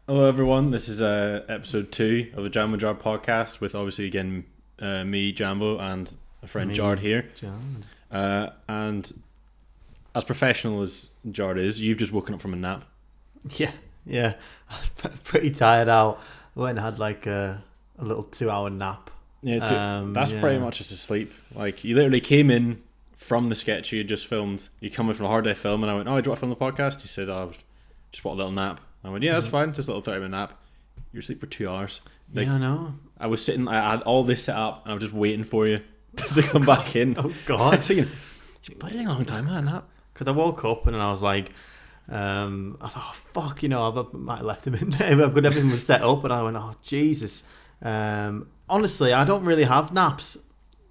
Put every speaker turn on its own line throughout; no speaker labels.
Hello, everyone. This is episode 2 of the Jambo Jar podcast with obviously again me, Jambo, and a friend Jard here. And as professional as Jard is, you've just woken up from a nap.
Yeah. Pretty tired out. I went and had like a little 2-hour nap.
That's pretty much just a sleep. Like, you literally came in from the sketch you had just filmed. You come in from a hard day film, and I went, "Oh, do you want to film the podcast?" You said, "Oh, just want a little nap." I went, "Yeah, that's fine. Just a little 30-minute nap." You're asleep for 2 hours. Like,
I know.
I was sitting. I had all this set up, and I was just waiting for you to come back in.
Oh
I
God!
was thinking, you're playing a long time, man. Nap.
Because I woke up and then I was like, I thought, oh, fuck, I might have left him in there, but everything was set up, and I went, oh Jesus. Honestly, I don't really have naps.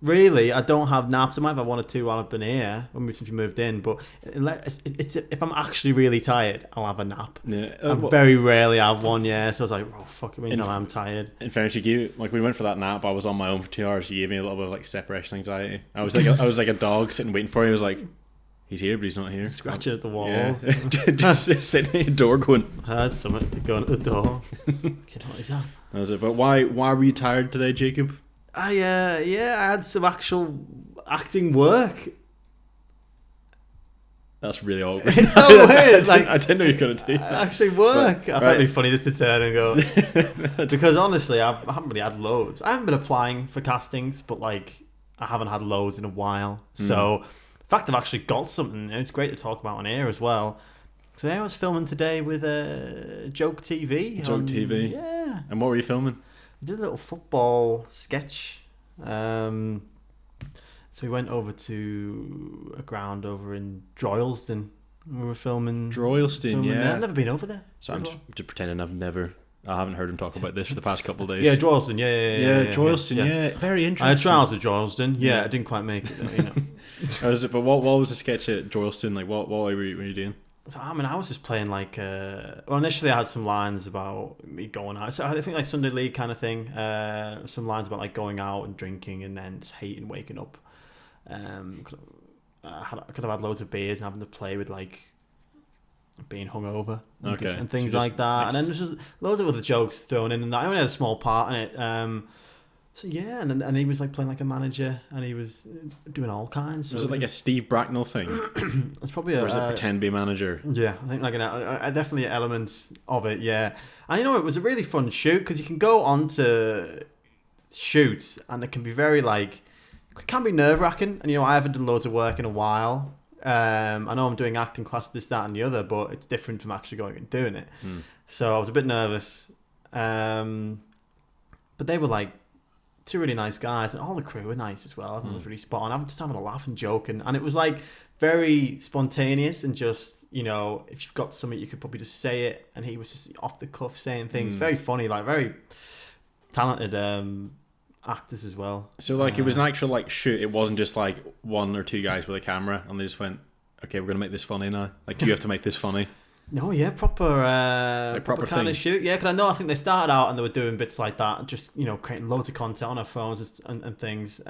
Really, I don't have naps. I might have had 1 or 2 while I've been here, since we moved in. But it's if I'm actually really tired, I'll have a nap.
Yeah,
I very rarely have one. Yeah, so I was like, oh fuck, it means I'm tired.
In fairness, you gave, like, we went for that nap. I was on my own for 2 hours. You gave me a little bit of like separation anxiety. I was like a dog sitting waiting for you. I was like, he's here, but he's not here.
Scratching at the wall.
Yeah. Just sitting at the door going,
I heard something going at the door. What is that?
That was it. But why were you tired today, Jacob?
I had some actual acting work.
That's really awkward.
It's so weird.
I didn't know you were going to do that.
Actually work.
But,
I thought it'd be funny just to turn and go. Because honestly, I haven't really had loads. I haven't been applying for castings, but like I haven't had loads in a while. So the fact I've actually got something, it's great to talk about on air as well. So yeah, I was filming today with Joke TV.
Joke TV.
Yeah.
And what were you filming?
We did a little football sketch. So we went over to a ground over in Droylsden. We were filming.
Droylsden, yeah.
I've never been over there.
So I'm just pretending I haven't heard him talk about this for the past couple of days.
Yeah, Droylsden, yeah.
Droylsden, yeah. Very interesting.
I had trials at Droylsden. Yeah, I didn't quite make it though,
But what was the sketch at Droylsden? Like, what were you doing?
So, I was just playing like. Well, initially I had some lines about me going out. So I think like Sunday League kind of thing. Some lines about like going out and drinking and then just hating waking up. I could have had loads of beers and having to play with like being hungover and things so like that. And then there's just loads of other jokes thrown in, and I only had a small part in it. So yeah, and he was like playing like a manager, and he was doing all kinds.
Was it like a Steve Bracknell thing?
It's probably
or was it pretend to be a manager?
Yeah, I think like definitely elements of it. Yeah, and it was a really fun shoot because you can go on to shoots, and it can be very like it can be nerve wracking. And I haven't done loads of work in a while. I know I'm doing acting class, this, that, and the other, but it's different from actually going and doing it. So I was a bit nervous, but they were like 2 really nice guys, and all the crew were nice as well. Everyone was really spot on. I'm just having a laugh and joking, and it was like very spontaneous and just if you've got something you could probably just say it, and he was just off the cuff saying things. Very funny, like very talented actors as well.
So like it was an actual like shoot. It wasn't just like 1 or 2 guys with a camera and they just went, okay, we're gonna make this funny now. Like you have to make this funny.
No, yeah, proper kind of shoot. Yeah, because I think they started out and they were doing bits like that, just creating loads of content on our phones and things,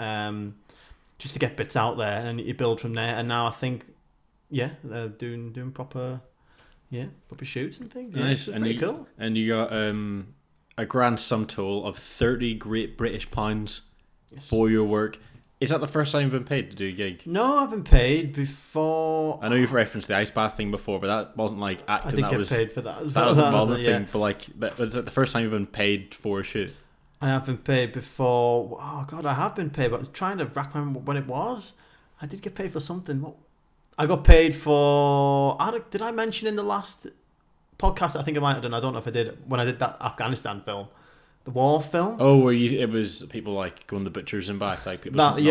just to get bits out there, and you build from there. And now I think, they're doing proper shoots and things.
Nice,
yeah, pretty cool.
And you got a grand sum total of £30 Great British for your work. Is that the first time you've been paid to do a gig?
No, I've been paid before.
I know you've referenced the ice bath thing before, but that wasn't like acting.
I did get paid for that as
well. That was another thing, but like, was it the first time you've been paid for a shoot?
I have been paid before. Oh God, I have been paid, but I'm trying to remember when it was. I did get paid for something. What? I got paid for. Did I mention in the last podcast? I think I might have done. I don't know if I did when I did that Afghanistan film. The war film.
Oh, where it was people like going to the butchers and back, like people.
They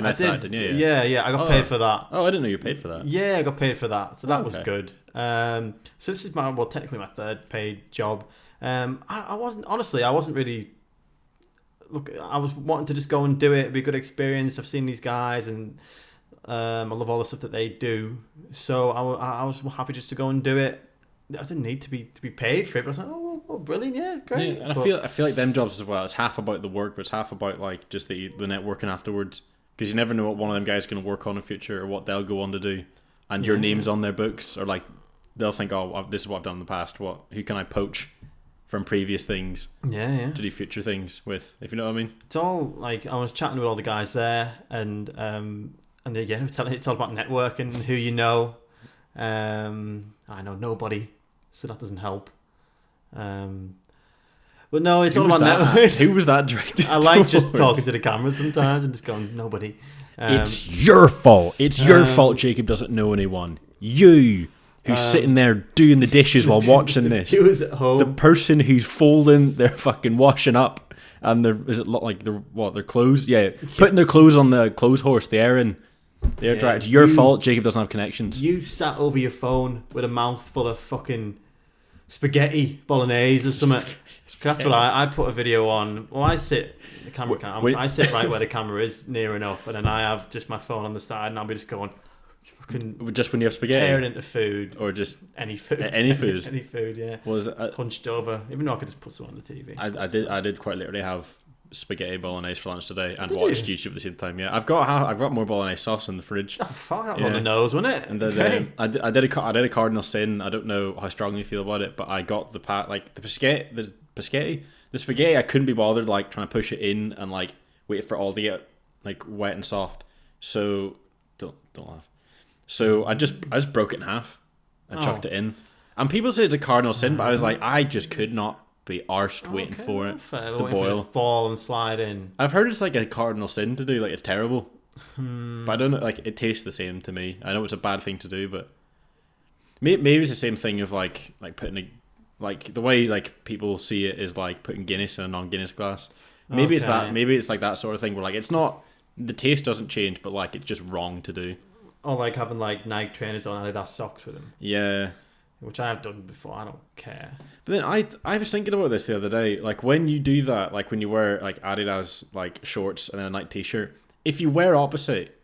met
that, didn't you?
Yeah. I got paid for that.
Oh, I didn't know you paid for that.
Yeah, I got paid for that, so that was good. So this is technically my 3rd paid job. I wasn't really. Look, I was wanting to just go and do it. It'd be a good experience. I've seen these guys, and I love all the stuff that they do. So I was happy just to go and do it. I didn't need to be paid for it, but I was like, oh, brilliant, yeah, great.
Yeah, and I feel like them jobs as well. It's half about the work, but it's half about like just the networking afterwards, because you never know what one of them guys is going to work on in the future or what they'll go on to do, and your name's on their books, or like they'll think, oh, this is what I've done in the past. Who can I poach from previous things
Yeah.
to do future things with, if you know what I mean.
It's all like I was chatting with all the guys there, and they were telling it's all about networking and who you know. I know nobody, so that doesn't help. But no, it's all about networking.
Who was that directed?
I like just talking to the camera sometimes and just going nobody.
It's your fault. It's your fault. Jacob doesn't know anyone. You. Who's sitting there doing the dishes while watching this?
He was at home.
The person who's folding their fucking washing up and their their clothes? Yeah, putting their clothes on the clothes horse, the air dryer. It's your fault. Jacob doesn't have connections.
You sat over your phone with a mouthful of fucking spaghetti bolognese or something. That's what I put a video on. Well, I sit the camera. I sit right where the camera is, near enough, and then I have just my phone on the side, and I'll be just going.
Just when you have spaghetti,
tearing into food,
or just
any food,
any food,
any food. Yeah, hunched over. Even though I could just put some on the TV.
I did quite literally have spaghetti bolognese for lunch today and watched YouTube at the same time. Yeah, I've got more bolognese sauce in the fridge.
Oh fuck, that was on the nose, wasn't it?
And then I did a cardinal sin. I don't know how strongly you feel about it, but I got the spaghetti. I couldn't be bothered like trying to push it in and like wait for it all to get like wet and soft. So don't laugh. So I just broke it in half and chucked it in. And people say it's a cardinal sin, but I was like, I just could not be arsed waiting for it to boil.
Fall and slide in.
I've heard it's like a cardinal sin to do, like it's terrible. But I don't know, like it tastes the same to me. I know it's a bad thing to do, but maybe it's the same thing of like putting like the way like people see it is like putting Guinness in a non-Guinness glass. Maybe it's that. Maybe it's like that sort of thing where like it's not, the taste doesn't change, but like it's just wrong to do.
Or like having like Nike trainers on Adidas socks with them.
Yeah.
Which I have done before. I don't care.
But then I was thinking about this the other day. Like when you do that, like when you wear like Adidas like shorts and then a Nike t-shirt, if you wear opposite,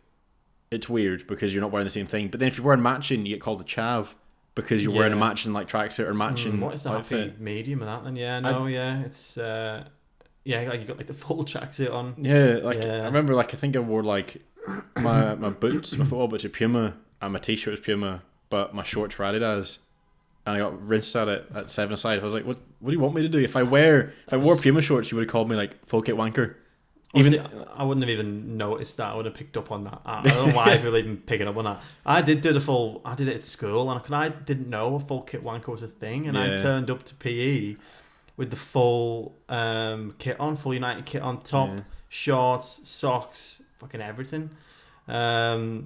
it's weird because you're not wearing the same thing. But then if you're wearing matching, you get called a chav because you're wearing a matching like tracksuit or matching
what is the
outfit.
Happy medium of that then? Yeah, no, it's like you got like the full tracksuit on.
Yeah, I remember like I think I wore like my boots, my football boots are Puma and my t-shirt was Puma, but my shorts were Adidas. And I got rinsed at it at 7-a-side. I was like, what do you want me to do? If I wore Puma shorts, you would have called me like full kit wanker.
Even I wouldn't have even noticed that. I would have picked up on that. I don't know why people even picking up on that. I did it at school, and I didn't know a full kit wanker was a thing, and I turned up to PE with the full kit on, full United kit on top, shorts, socks, fucking everything. I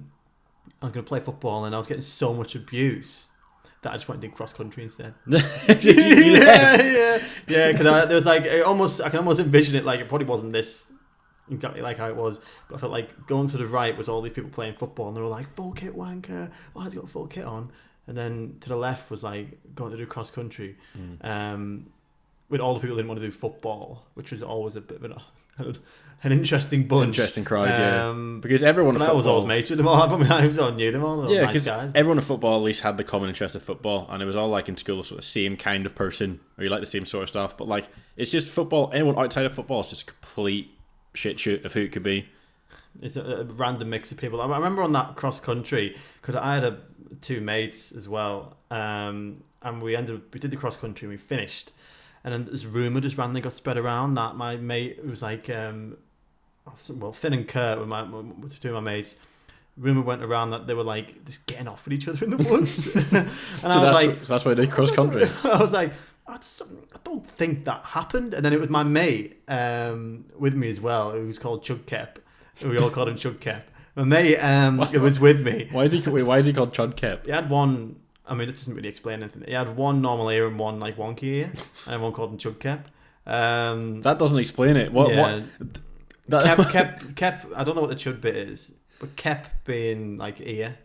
was gonna play football, and I was getting so much abuse that I just went and did cross country instead. Because there was like I can almost envision it like it probably wasn't this exactly like how it was, but I felt like going to the right was all these people playing football, and they were like full kit wanker. Why has he got a full kit on? And then to the left was like going to do cross country, with all the people who didn't want to do football, which was always a bit of an interesting bunch.
Interesting crowd, because everyone in football...
I was always mates with them all. I knew them all.
Yeah, because everyone in football at least had the common interest of football, and it was all like in school, sort of the same kind of person, or you like the same sort of stuff, but like, it's just football, anyone outside of football is just a complete shit shoot of who it could be.
It's a random mix of people. I remember on that cross country, because I had two mates as well, and we did the cross country and we finished. And then this rumour just randomly got spread around that my mate, it was like, Finn and Kurt were two of my mates. Rumour went around that they were like just getting off with each other in the woods. So
that's why they did cross country.
I was like, I don't think that happened. And then it was my mate with me as well, who was called Chug Kep. We all called him Chug Kep. My mate it was with me.
Why is he called Chug Kep?
He had one... I mean, it doesn't really explain anything. He had one normal ear and one like wonky ear, and everyone called him Chug Kep.
That doesn't explain it. What?
Kep. I don't know what the chud bit is, but Kep being like ear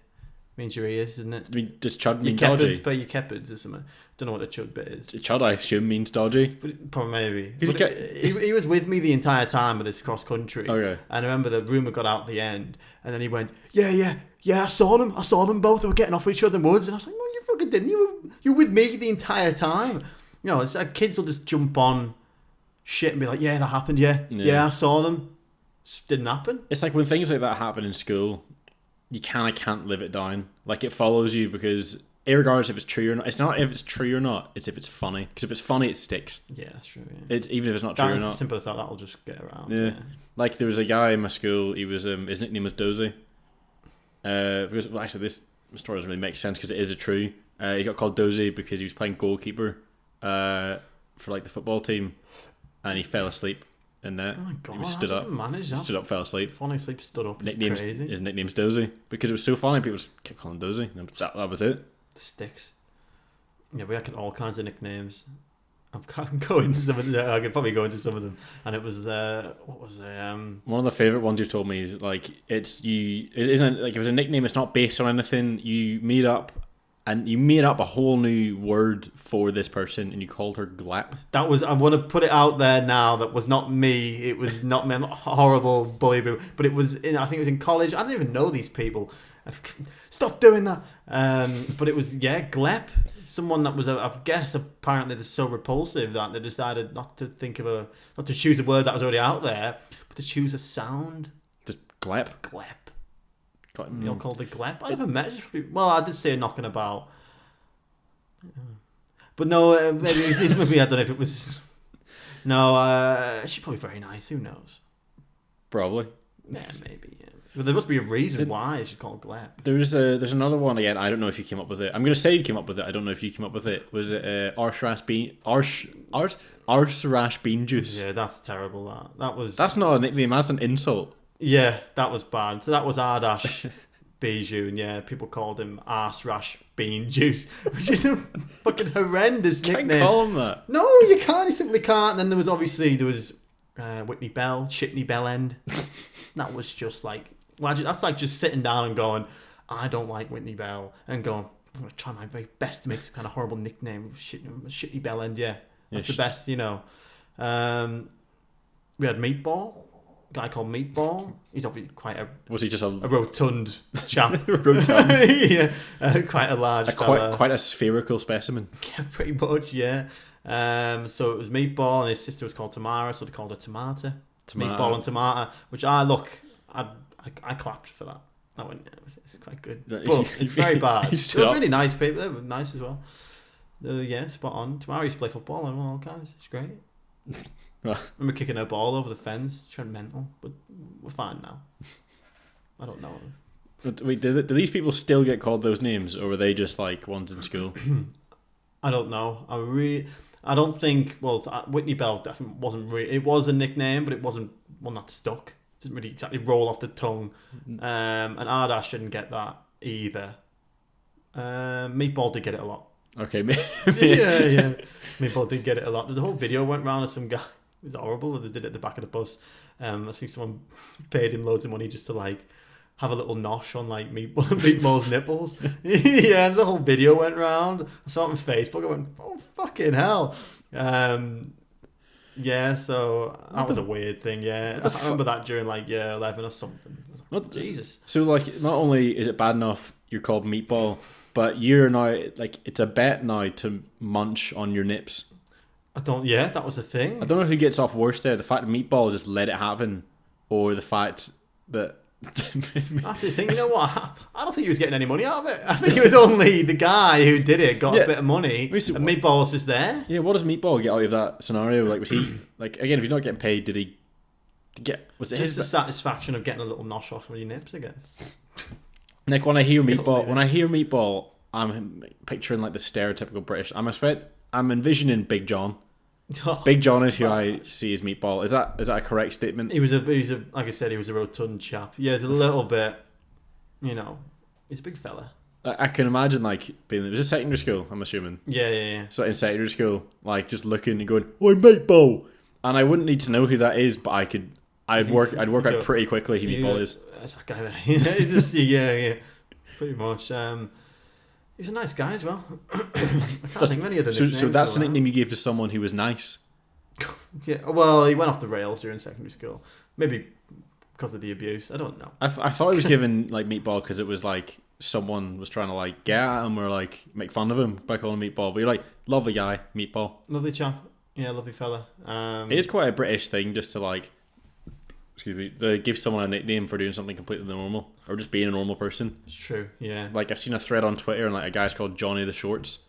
means your ears, isn't it?
I mean, does chud mean dodgy?
But your kepids or something. Don't know what the chud bit is.
Chud, I assume, means dodgy.
But probably maybe. He was with me the entire time with this cross country. Okay. And I remember the rumour got out at the end, and then he went, yeah, I saw them both. They were getting off each other in the woods, and I was like, no, you fucking didn't. You were with me the entire time. You know, it's like kids will just jump on shit and be like, yeah, that happened. Yeah, I saw them. It didn't happen.
It's like when things like that happen in school, you kind of can't live it down. Like it follows you because irregardless if it's true or not. It's not if it's true or not. It's if it's funny. Because if it's funny, it sticks.
Yeah, that's true. Yeah.
It's even if it's not true or not.
As simple as that. That'll just get around.
Yeah. Like there was a guy in my school. He was his nickname was Dozy. Because actually this story doesn't really make sense because it is a true. He got called Dozy because he was playing goalkeeper for like the football team, and he fell asleep in net.
Oh my god!
He was stood up. Stood up, fell asleep.
Falling asleep, stood up. Is crazy.
His nickname's Dozy because it was so funny. People just kept calling him Dozy. That was it.
Sticks. Yeah, we had all kinds of nicknames. I can go into some of them. I could probably go into some of them. And it was what was it?
One of the favourite ones you've told me is like it isn't like it was a nickname. It's not based on anything. You meet up. And you made up a whole new word for this person, and you called her Glap.
That was, I want to put it out there now, that was not me. It was not me. I'm not a horrible bully, but it was, I think it was in college. I don't even know these people. Stop doing that. But it was, Glep. Someone that was, I guess, apparently they're so repulsive that they decided not to choose a word that was already out there, but to choose a sound.
Just Glep?
Glep. You're called a glep. I never met you. Well, I did say knocking about, but no, maybe I don't know if it was. No, she's probably very nice. Who knows?
Probably.
Yeah, maybe. Yeah. But there must be a reason why she's called glep.
There's another one again. I don't know if you came up with it. I'm gonna say you came up with it. I don't know if you came up with it. Was it arse rash bean juice?
Yeah, that's terrible. That was.
That's not a nickname. That's an insult.
Yeah, that was bad. So that was Ardash Bijou, yeah. People called him Arse Rash Bean Juice, which is a fucking horrendous nickname.
Can't call him that.
No, you can't. You simply can't. And then there was Whitney Bell, Shitney Bell End. That was just like, that's like just sitting down and going, I don't like Whitney Bell, and going, I'm going to try my very best to make some kind of horrible nickname. Shitney Bell End, yeah. That's the best, We had Meatball. Guy called Meatball. He's obviously quite a. Was he just a rotund chap? Rotund. Yeah, quite a large.
Quite a spherical specimen.
Yeah, pretty much. Yeah. So it was Meatball, and his sister was called Tamara, so they called her Tomato. Meatball and Tomato, which I clapped for that. I went, it's quite good. But it's very bad. They're really nice people. They were nice as well. Yeah, spot on. Tamara used to play football and all kinds. It's great. I remember kicking her ball over the fence. She went mental, but we're fine now. I don't know.
So wait, do these people still get called those names, or were they just like ones in school?
I don't know. I don't think. Well, Whitney Bell definitely wasn't really. It was a nickname, but it wasn't one that stuck. It didn't really exactly roll off the tongue. And Ardash didn't get that either. Meatball did get it a lot.
Okay,
yeah. Meatball did get it a lot. The whole video went round of some guy. It was horrible. They did it at the back of the bus. I think someone paid him loads of money just to like have a little nosh on like Meatball's nipples. Yeah, and the whole video went round. I saw it on Facebook. I went, oh fucking hell. Yeah, so that was a weird thing. Yeah, I remember that during like year 11 or something. Like, Jesus.
So like, not only is it bad enough you're called Meatball, but you're now like it's a bet now to munch on your nips.
Yeah, that was the thing.
I don't know who gets off worse there, the fact that Meatball just let it happen, or the fact that
that's the thing. You know what? I don't think he was getting any money out of it. I think it was only the guy who did it got a bit of money, and Meatball was just there.
Yeah, what does Meatball get out of that scenario? Like, was he like, again, if he's not getting paid, did he get? Was it
just the satisfaction of getting a little nosh off from your nips? I guess.
Like when I hear Meatball, I'm picturing like the stereotypical British. I'm envisioning Big John. Big John is who I see as Meatball. Is that a correct statement?
He was a like I said, he was a rotund chap. Yeah, he's a little bit, he's a big fella.
I can imagine like being. It was a secondary school, I'm assuming.
Yeah.
So in secondary school, like just looking and going, "Oh, Meatball," and I wouldn't need to know who that is, but I'd work out pretty quickly who Meatball is.
That's that guy there. Yeah, pretty much. He's a nice guy as well. I can't think of any other nicknames.
So that's the nickname you gave to someone who was nice?
Yeah, well, he went off the rails during secondary school. Maybe because of the abuse. I don't know.
I thought he was given like Meatball because it was like someone was trying to like get at him or like make fun of him by calling him Meatball. But you're like, lovely guy, Meatball.
Lovely chap. Yeah, lovely fella.
It is quite a British thing just to like excuse me, they give someone a nickname for doing something completely normal or just being a normal person.
It's true, yeah.
Like I've seen a thread on Twitter and like a guy's called Johnny the Shorts,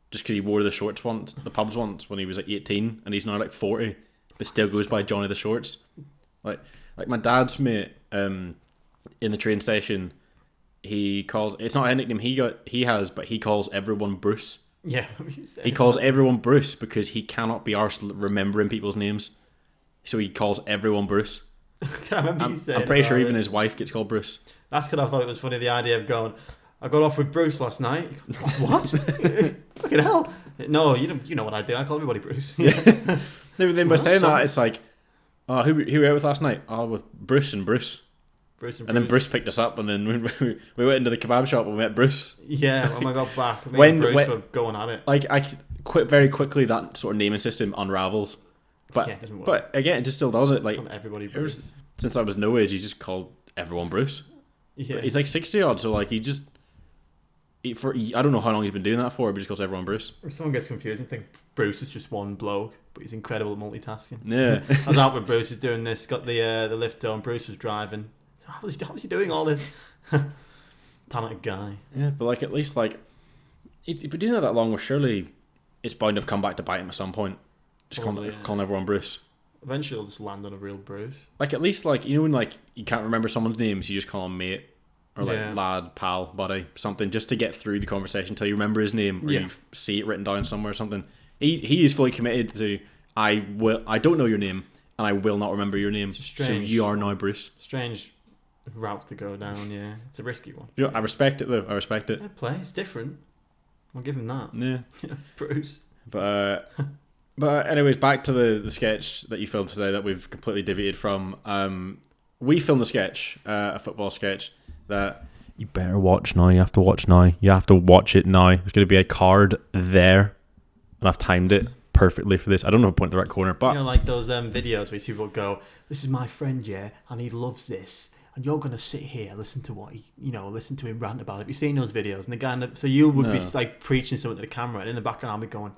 just because he wore the shorts once, the pubs once when he was like 18, and he's now like 40, but still goes by Johnny the Shorts. Like my dad's mate, in the train station, he calls, it's not a nickname he has, but he calls everyone Bruce.
Yeah,
he calls everyone Bruce because he cannot be arsed remembering people's names, so he calls everyone Bruce.
I remember you saying
I'm pretty sure even
it.
his wife gets called Bruce.
That's because I thought it was funny, the idea of going, I got off with Bruce last night. What? Fucking hell. No, you know what I do. I call everybody Bruce.
Yeah. Then by saying that, it's like, oh, who were you out with last night? Oh, with Bruce and Bruce. And then Bruce picked us up, and then we went into the kebab shop and we met Bruce.
Yeah, when I got back,
when
Bruce were going at it.
Like, I quit very quickly, that sort of naming system unravels. But
yeah, it doesn't work.
But again, it just still does it. Like,
everybody Bruce.
Since I was no age, he just called everyone Bruce.
Yeah.
But he's like 60 odd, so like I don't know how long he's been doing that for, but he just calls everyone Bruce.
If someone gets confused and think Bruce is just one bloke, but he's incredible at multitasking.
Yeah.
I was out with Bruce, he's doing this, got the lift on, Bruce was driving. How was he doing all this? Talented guy.
Yeah, but like at least like he's been doing that long, well, surely it's bound to have come back to bite him at some point. Just calling everyone Bruce.
Eventually, he'll just land on a real Bruce.
Like at least like when like you can't remember someone's name, so you just call him mate or like lad, pal, buddy, something, just to get through the conversation until you remember his name or you see it written down somewhere or something. He is fully committed to I don't know your name and I will not remember your name. So you are now Bruce.
Strange route to go down. Yeah, it's a risky one.
I respect it though. I respect it.
Yeah, play. It's different. I'll give him that.
Yeah,
Bruce.
But anyways, back to the sketch that you filmed today that we've completely deviated from. We filmed a sketch, a football sketch that you better watch now. You have to watch now. You have to watch it now. There's going to be a card there, and I've timed it perfectly for this. I don't know if I point in the right corner, but
like those videos where people go, "This is my friend, yeah, and he loves this." And you're gonna sit here, listen to what listen to him rant about it. Have you seen those videos? And the guy, so you would be like preaching something to the camera, and in the background, I'll be going,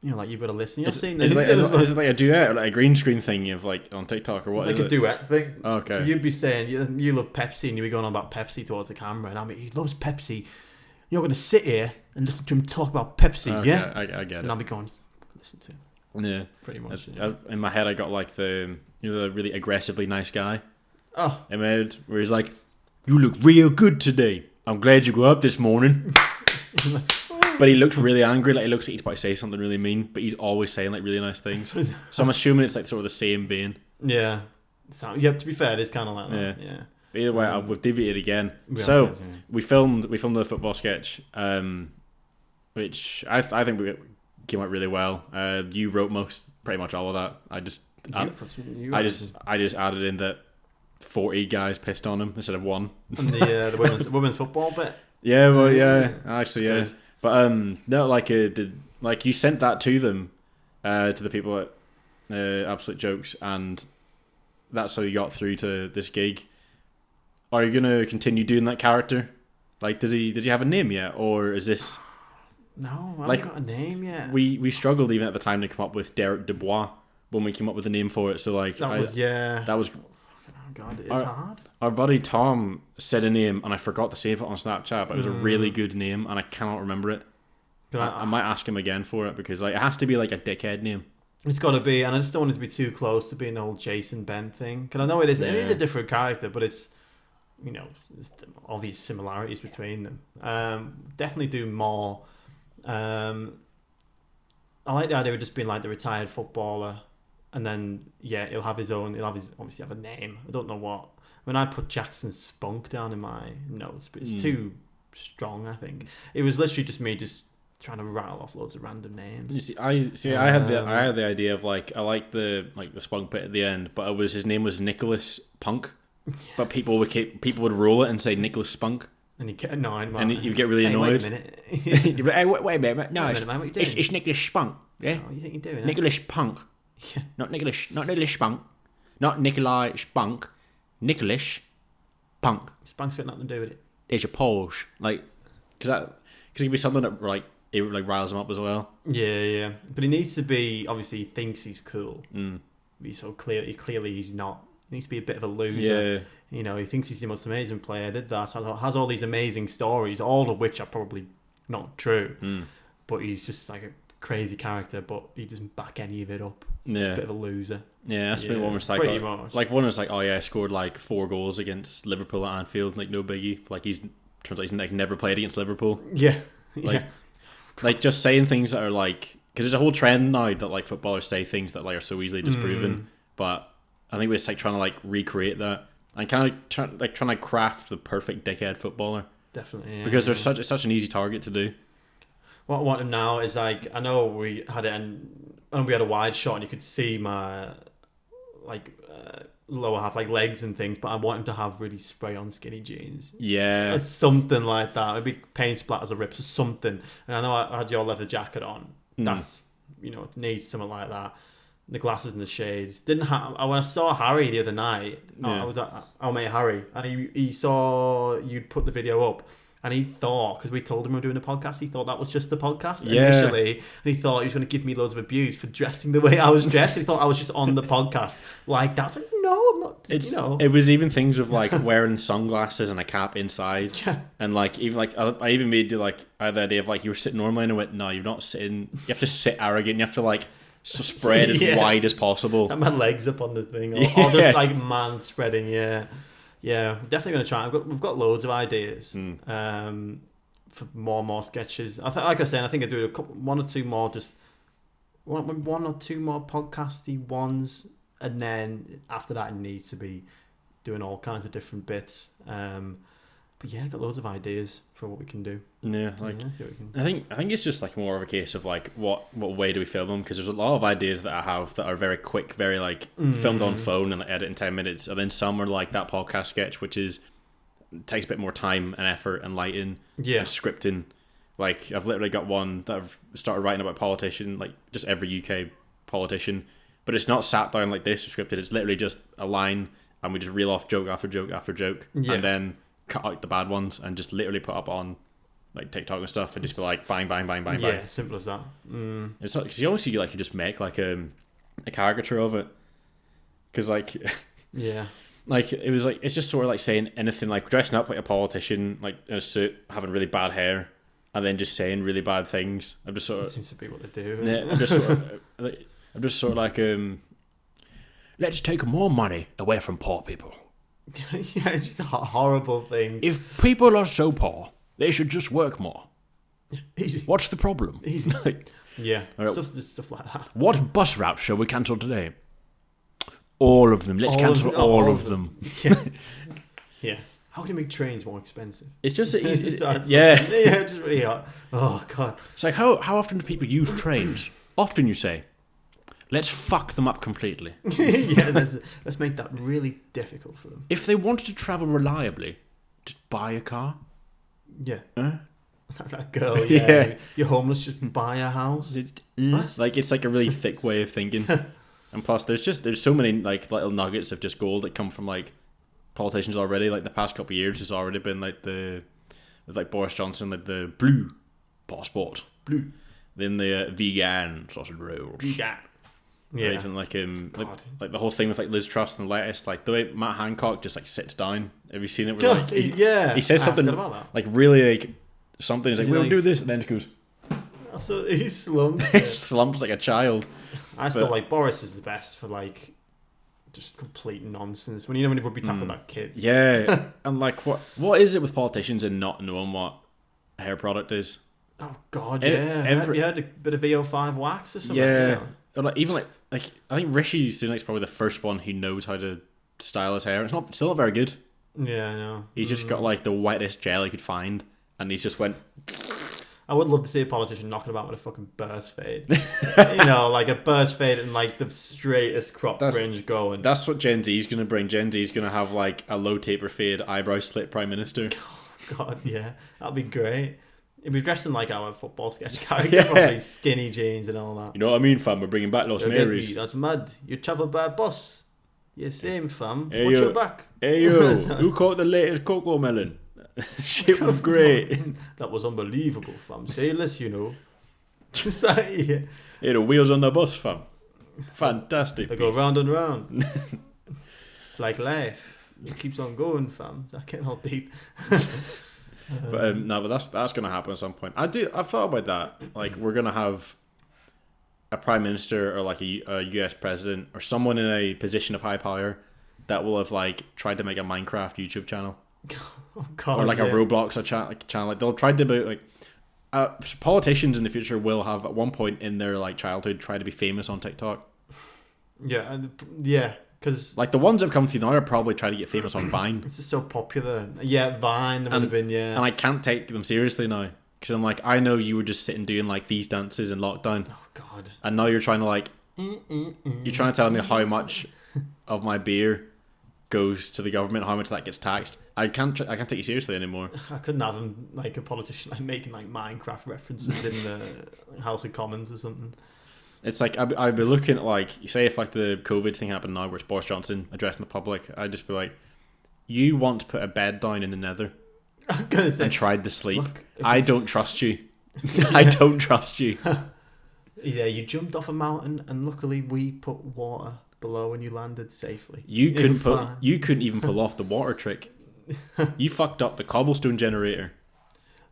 like you've got to listen. You're seeing this.
Is it like a duet or like a green screen thing you've like on TikTok or what?
It's like a duet thing.
Okay.
So you'd be saying you love Pepsi, and you'd be going on about Pepsi towards the camera, and he loves Pepsi. You're gonna sit here and listen to him talk about Pepsi,
okay,
yeah?
I get it.
And I'll be going, listen to him.
Yeah,
pretty much.
In my head, I got like the really aggressively nice guy.
Oh,
in my head, where he's like, "You look real good today. I'm glad you got up this morning." But he looks really angry. Like he looks like he's about to say something really mean, but he's always saying like really nice things. So I'm assuming it's like sort of the same vein.
Yeah. To be fair, it's kind of like that. Yeah.
But either way, we've deviated again. We filmed the football sketch, which I think we came out really well. You wrote pretty much all of that. I just added in that 40 guys pissed on him instead of one.
And the women's football bit.
Yeah, well, yeah, actually, yeah. Good. But no, like you sent that to them, to the people at Absolute Jokes, and that's how you got through to this gig. Are you gonna continue doing that character? Like, does he have a name yet, or is this?
No, I haven't got a name yet.
We struggled even at the time to come up with Derek Dubois when we came up with a name for it. So like that was.
Oh God, it's hard.
Our buddy Tom said a name, and I forgot to save it on Snapchat, but it was a really good name, and I cannot remember it. I might ask him again for it, because like it has to be like a dickhead name.
It's got to be, and I just don't want it to be too close to being the whole Jason Ben thing. Because I know it is. Yeah. It is a different character, but it's there's obvious similarities between them. Definitely do more. I like the idea of just being like the retired footballer. And then, he'll have his obviously have a name. I don't know what. When I put Jackson Spunk down in my notes, but it's too strong, I think. It was literally just me just trying to rattle off loads of random names.
You see, I had the idea of like, I like the Spunk bit at the end, but his name was Nicholas Punk. But people would roll it and say Nicholas Spunk.
And he'd get annoyed, man.
And you'd get really annoyed.
Wait a minute.
You'd be like, wait a minute, no,
man, what are you doing?
It's Nicholas Spunk, yeah?
What do you think you're doing?
Nicholas Punk.
Yeah.
Not Nicholas Spunk. Not Nikolai Spunk. Nicholas Punk.
Spunk's got nothing to do with it.
It's a Polish. Like, because it could be something that like riles him up as well.
Yeah. But he needs to be, obviously he thinks he's cool. he's not. He needs to be a bit of a loser.
Yeah.
You know, he thinks he's the most amazing player. Did that. Has all these amazing stories, all of which are probably not true. But he's just like a crazy character. But he doesn't back any of it up.
Yeah.
He's a bit of a loser.
Yeah, that's been one was like,
pretty much.
Like one was like, oh yeah, I scored like 4 goals against Liverpool at Anfield, like no biggie. Like turns out he's like never played against Liverpool.
Yeah.
Like just saying things that are like, because there's a whole trend now that like footballers say things that like are so easily disproven. But I think we're just like trying to like recreate that and kind of trying to craft the perfect dickhead footballer.
Definitely. Yeah,
because it's such an easy target to do.
What I want him now is like, I know we had it and we had a wide shot and you could see my lower half, like legs and things, but I want him to have really spray on skinny jeans.
Yeah.
It's something like that. Maybe paint splatters or rips or something. And I know I had your leather jacket on. That's, you know, it needs something like that. The glasses and the shades. When I saw Harry the other night, I was at our mate Harry, and he saw you'd put the video up. And he thought, because we told him we were doing a podcast, he thought that was just the podcast initially. And he thought he was going to give me loads of abuse for dressing the way I was dressed. He thought I was just on the podcast like that. I was like, no, I'm not.
It was even things with like wearing sunglasses and a cap inside. Yeah. And like, even like, I even made like, I had the idea of like, you were sitting normally, and I went, no, you're not sitting. You have to sit arrogant. You have to like spread as wide as possible.
And my legs up on the thing. Or just like man spreading, Yeah, definitely going to try. We've got loads of ideas for more and more sketches. Like I was saying, I think I do one or two more podcasty ones, and then after that, I need to be doing all kinds of different bits. But yeah, I got loads of ideas for what we can do.
Yeah, like I think it's just like more of a case of like what way do we film them, because there's a lot of ideas that I have that are very quick, very like filmed on phone and like, edit in 10 minutes, and then some are like that podcast sketch, which takes a bit more time and effort and lighting and scripting. Like I've literally got one that I've started writing about politician, like just every UK politician, but it's not sat down like this or scripted. It's literally just a line, and we just reel off joke after joke after joke, and then cut out the bad ones and just literally put up on like TikTok and stuff, and just be like bang bang bang bang bang.
Yeah, simple as that.
It's not, because you obviously like you just make like a caricature of it, because like like it was like, it's just sort of like saying anything, like dressing up like a politician, like in a suit, having really bad hair, and then just saying really bad things. I'm just sort of,
that seems to be what they do.
Yeah, I'm just sort of like let's take more money away from poor people.
Yeah, it's just horrible things.
If people are so poor, they should just work more.
Easy.
What's the problem?
Easy.
Yeah.
Stuff like that.
What bus route shall we cancel today? All of them. Let's cancel all of them.
Yeah. Yeah. How can you make trains more expensive?
It's just easy.
Yeah, it's just really hard. Oh, God.
It's like, how often do people use trains? Often, you say. Let's fuck them up completely.
Yeah, let's make that really difficult for them.
If they wanted to travel reliably, just buy a car.
Yeah. That girl, yeah. You're homeless, just buy a house.
It's like a really thick way of thinking. And plus, there's so many like little nuggets of just gold that come from like politicians already. Like the past couple of years, has already been like with Boris Johnson, like the blue passport,
blue.
Then the vegan sausage rolls.
Vegan.
Yeah, even like like the whole thing with like Liz Truss and lettuce, like the way Matt Hancock just like sits down. Have you seen it? Where, like, he says something like really like something. He's like, "We'll do this," and then just goes.
So he slumps.
He slumps like a child.
I still like Boris is the best for like just complete nonsense. When he would be tackling that kid.
Yeah, and like what is it with politicians and not knowing what a hair product is?
Oh God, yeah. You had a bit of VO5 wax or something?
Yeah. You know? Or like even like I think Rishi Sunak's probably the first one who knows how to style his hair. It's still not very good.
Yeah, I know.
He's just got like the whitest gel he could find, and he's just went.
I would love to see a politician knocking about with a fucking burst fade. You know, like a burst fade and like the straightest crop fringe going.
That's what Gen Z's going to bring. Gen Z's going to have like a low taper fade, eyebrow slit prime minister.
Oh, God, yeah. That'd be great. He'd be dressed in like our football sketch character, probably skinny jeans and all that.
You know what I mean, fam? We're bringing back Los Marys.
That's mad. You travel by bus. Yeah, same, fam.
Hey,
watch your back.
Hey, yo. Who caught the latest cocoa melon? Shit was great.
That was unbelievable, fam. Sailors, you know. Just like, yeah.
Hey, the wheels on the bus, fam. Fantastic.
They go round and round. Like life. It keeps on going, fam. That getting all deep.
But no, but that's gonna happen at some point. I've thought about that. Like, we're gonna have a prime minister or like a US president or someone in a position of high power that will have like tried to make a Minecraft YouTube channel.
Oh, God,
or like a Roblox channel. Like, they'll try to be like politicians in the future will have at one point in their like childhood try to be famous on TikTok.
Yeah, because
like the ones that have come through now are probably trying to get famous on Vine.
It's just so popular. Yeah, Vine would have been, yeah.
And I can't take them seriously now because I'm like, I know you were just sitting doing like these dances in lockdown.
Oh God!
And now you're trying to like, you're trying to tell me how much of my beer goes to the government, how much that gets taxed. I can't take you seriously anymore.
I couldn't have him like a politician like making like Minecraft references in the House of Commons or something.
It's like I'd be looking at like, say if like the COVID thing happened now, where it's Boris Johnson addressing the public, I'd just be like, you want to put a bed down in the Nether and tried to sleep. Look, I don't trust you. I don't trust you.
Yeah, you jumped off a mountain and luckily we put water below and you landed safely.
You couldn't even pull off the water trick. You fucked up the cobblestone generator.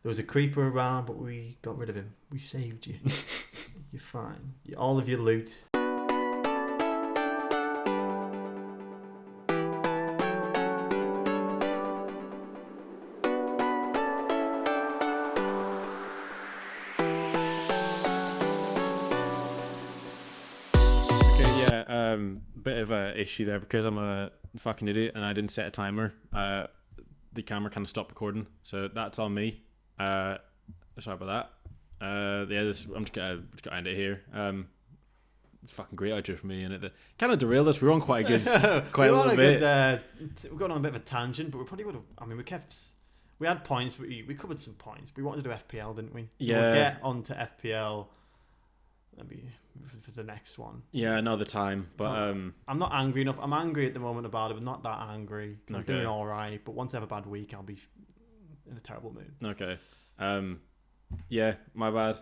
There was a creeper around, but we got rid of him. We saved you. You're fine. All of your loot.
Bit of a issue there because I'm a fucking idiot and I didn't set a timer. The camera kind of stopped recording, so that's on me. Sorry about that. I'm just gonna end it here. It's fucking great outro for me, and it kind of derailed us. We were on quite a good, quite a little bit.
We're going on a bit of a tangent, but we probably would have. I mean, we had points. We covered some points. We wanted to do FPL, didn't we? So
yeah.
We'll get onto FPL. Maybe for the next one.
Yeah, another time. But
I'm not angry enough. I'm angry at the moment about it, but not that angry. I'm doing all right. But once I have a bad week, I'll be in a terrible mood.
Okay. Yeah, my bad.